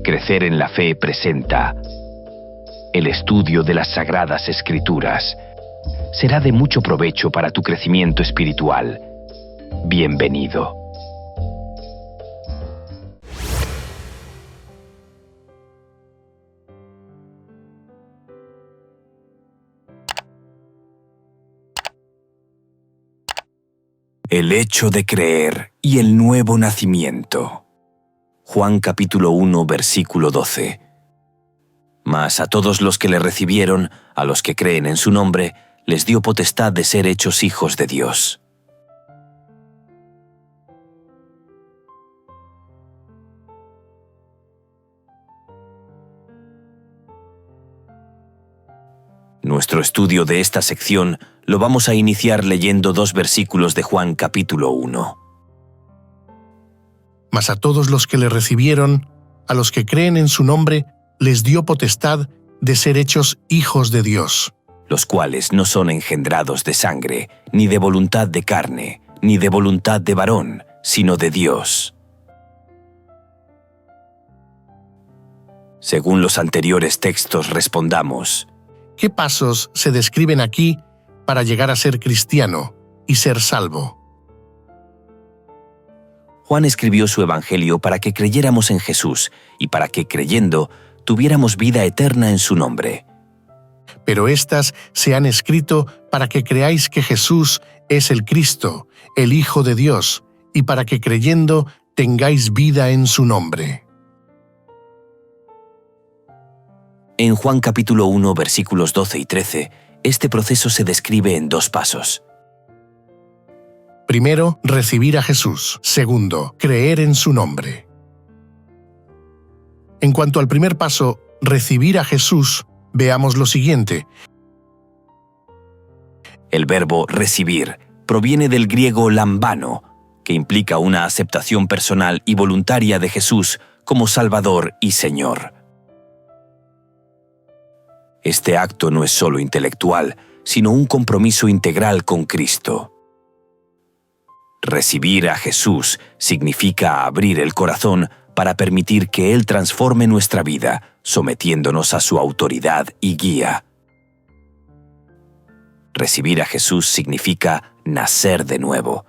Crecer en la Fe presenta el estudio de las Sagradas Escrituras. Será de mucho provecho para tu crecimiento espiritual. Bienvenido. El hecho de creer y el nuevo nacimiento. Juan capítulo 1, versículo 12. Mas a todos los que le recibieron, a los que creen en su nombre, les dio potestad de ser hechos hijos de Dios. Nuestro estudio de esta sección lo vamos a iniciar leyendo 2 versículos de Juan capítulo 1. Mas a todos los que le recibieron, a los que creen en su nombre, les dio potestad de ser hechos hijos de Dios. Los cuales no son engendrados de sangre, ni de voluntad de carne, ni de voluntad de varón, sino de Dios. Según los anteriores textos respondamos: ¿Qué pasos se describen aquí para llegar a ser cristiano y ser salvo? Juan escribió su evangelio para que creyéramos en Jesús y para que, creyendo, tuviéramos vida eterna en su nombre. Pero éstas se han escrito para que creáis que Jesús es el Cristo, el Hijo de Dios, y para que creyendo tengáis vida en su nombre. En Juan capítulo 1, versículos 12 y 13, este proceso se describe en 2 pasos. Primero, recibir a Jesús. Segundo, creer en su nombre. En cuanto al primer paso, recibir a Jesús, veamos lo siguiente. El verbo recibir proviene del griego lambano, que implica una aceptación personal y voluntaria de Jesús como Salvador y Señor. Este acto no es solo intelectual, sino un compromiso integral con Cristo. Recibir a Jesús significa abrir el corazón para permitir que Él transforme nuestra vida, sometiéndonos a su autoridad y guía. Recibir a Jesús significa nacer de nuevo.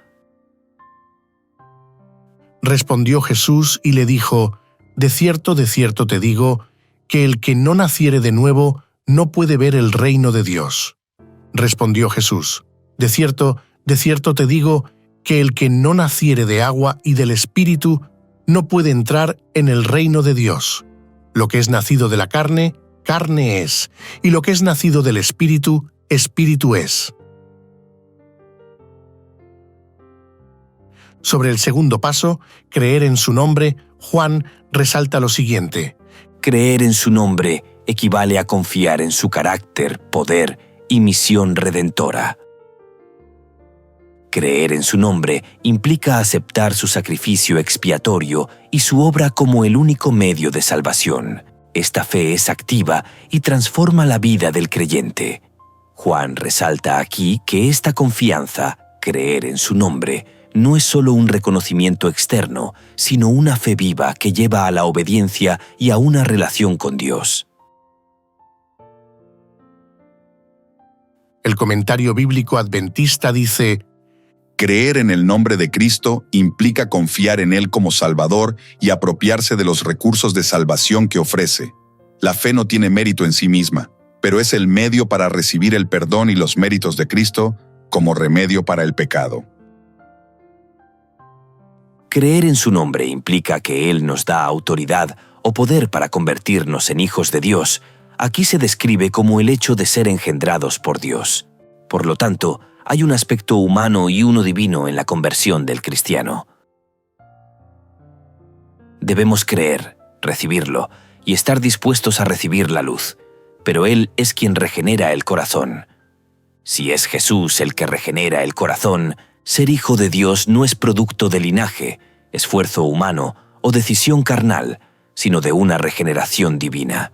Respondió Jesús y le dijo: de cierto te digo, que el que no naciere de nuevo no puede ver el reino de Dios. Respondió Jesús: de cierto te digo, que el que no naciere de agua y del Espíritu no puede entrar en el reino de Dios. Lo que es nacido de la carne, carne es, y lo que es nacido del Espíritu, Espíritu es. Sobre el segundo paso, creer en su nombre, Juan resalta lo siguiente. Creer en su nombre equivale a confiar en su carácter, poder y misión redentora. Creer en su nombre implica aceptar su sacrificio expiatorio y su obra como el único medio de salvación. Esta fe es activa y transforma la vida del creyente. Juan resalta aquí que esta confianza, creer en su nombre, no es solo un reconocimiento externo, sino una fe viva que lleva a la obediencia y a una relación con Dios. El comentario bíblico adventista dice: creer en el nombre de Cristo implica confiar en Él como Salvador y apropiarse de los recursos de salvación que ofrece. La fe no tiene mérito en sí misma, pero es el medio para recibir el perdón y los méritos de Cristo como remedio para el pecado. Creer en su nombre implica que Él nos da autoridad o poder para convertirnos en hijos de Dios. Aquí se describe como el hecho de ser engendrados por Dios. Por lo tanto, hay un aspecto humano y uno divino en la conversión del cristiano. Debemos creer, recibirlo y estar dispuestos a recibir la luz, pero Él es quien regenera el corazón. Si es Jesús el que regenera el corazón, ser hijo de Dios no es producto de linaje, esfuerzo humano o decisión carnal, sino de una regeneración divina.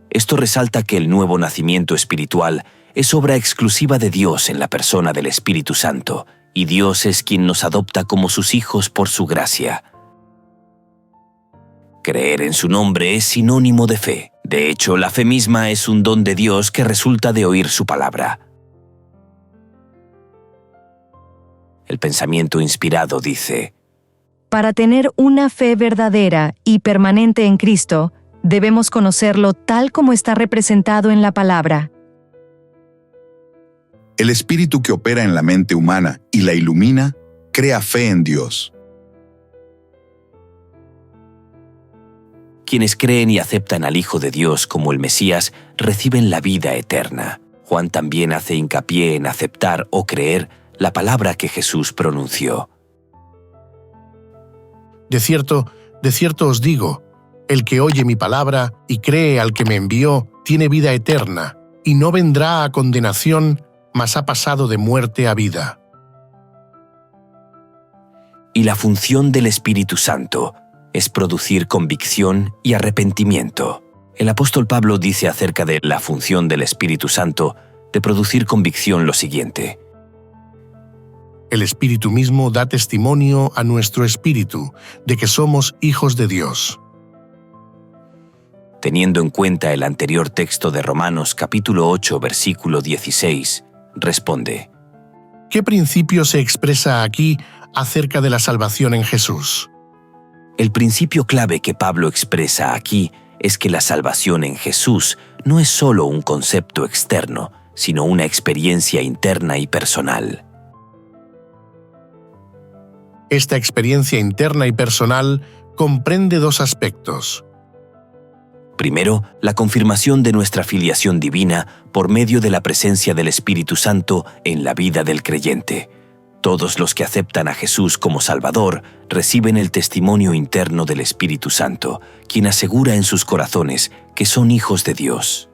Esto resalta que el nuevo nacimiento espiritual es obra exclusiva de Dios en la persona del Espíritu Santo, y Dios es quien nos adopta como sus hijos por su gracia. Creer en su nombre es sinónimo de fe. De hecho, la fe misma es un don de Dios que resulta de oír su palabra. El pensamiento inspirado dice: Para tener una fe verdadera y permanente en Cristo, debemos conocerlo tal como está representado en la palabra. El espíritu que opera en la mente humana y la ilumina, crea fe en Dios. Quienes creen y aceptan al Hijo de Dios como el Mesías reciben la vida eterna. Juan también hace hincapié en aceptar o creer la palabra que Jesús pronunció. De cierto os digo, el que oye mi palabra y cree al que me envió, tiene vida eterna, y no vendrá a condenación, mas ha pasado de muerte a vida. Y la función del Espíritu Santo es producir convicción y arrepentimiento. El apóstol Pablo dice acerca de la función del Espíritu Santo de producir convicción lo siguiente: El Espíritu mismo da testimonio a nuestro espíritu de que somos hijos de Dios. Teniendo en cuenta el anterior texto de Romanos capítulo 8, versículo 16, responde: ¿Qué principio se expresa aquí acerca de la salvación en Jesús? El principio clave que Pablo expresa aquí es que la salvación en Jesús no es solo un concepto externo, sino una experiencia interna y personal. Esta experiencia interna y personal comprende dos aspectos. Primero, la confirmación de nuestra filiación divina por medio de la presencia del Espíritu Santo en la vida del creyente. Todos los que aceptan a Jesús como Salvador reciben el testimonio interno del Espíritu Santo, quien asegura en sus corazones que son hijos de Dios.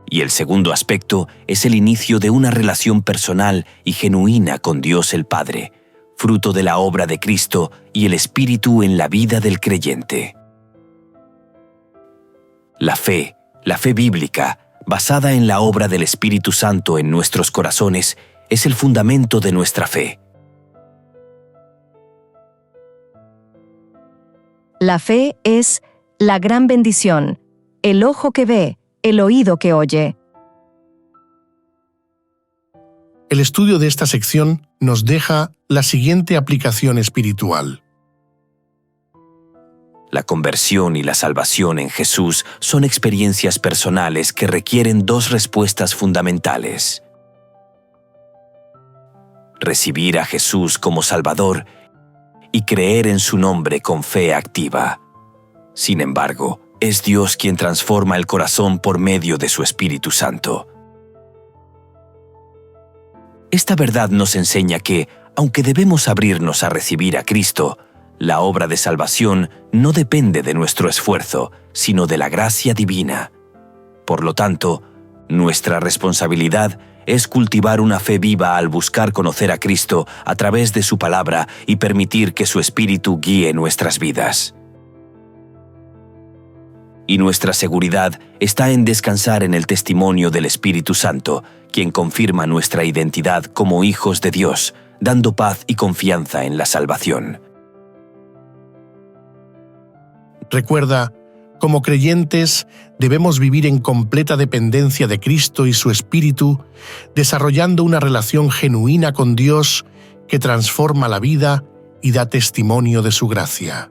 Y el segundo aspecto es el inicio de una relación personal y genuina con Dios el Padre, fruto de la obra de Cristo y el Espíritu en la vida del creyente. La fe bíblica, basada en la obra del Espíritu Santo en nuestros corazones, es el fundamento de nuestra fe. La fe es la gran bendición, el ojo que ve, el oído que oye. El estudio de esta sección nos deja la siguiente aplicación espiritual. La conversión y la salvación en Jesús son experiencias personales que requieren dos respuestas fundamentales: recibir a Jesús como Salvador y creer en su nombre con fe activa. Sin embargo, es Dios quien transforma el corazón por medio de su Espíritu Santo. Esta verdad nos enseña que, aunque debemos abrirnos a recibir a Cristo, la obra de salvación no depende de nuestro esfuerzo, sino de la gracia divina. Por lo tanto, nuestra responsabilidad es cultivar una fe viva al buscar conocer a Cristo a través de su palabra y permitir que su Espíritu guíe nuestras vidas. Y nuestra seguridad está en descansar en el testimonio del Espíritu Santo, quien confirma nuestra identidad como hijos de Dios, dando paz y confianza en la salvación. Recuerda, como creyentes, debemos vivir en completa dependencia de Cristo y su Espíritu, desarrollando una relación genuina con Dios que transforma la vida y da testimonio de su gracia.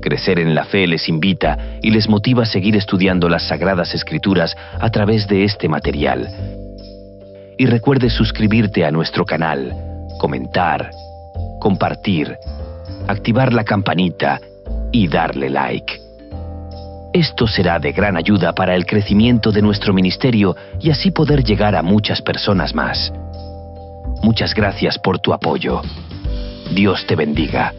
Crecer en la fe les invita y les motiva a seguir estudiando las Sagradas Escrituras a través de este material. Y recuerde suscribirte a nuestro canal, comentar, compartir, activar la campanita y darle like. Esto será de gran ayuda para el crecimiento de nuestro ministerio y así poder llegar a muchas personas más. Muchas gracias por tu apoyo. Dios te bendiga.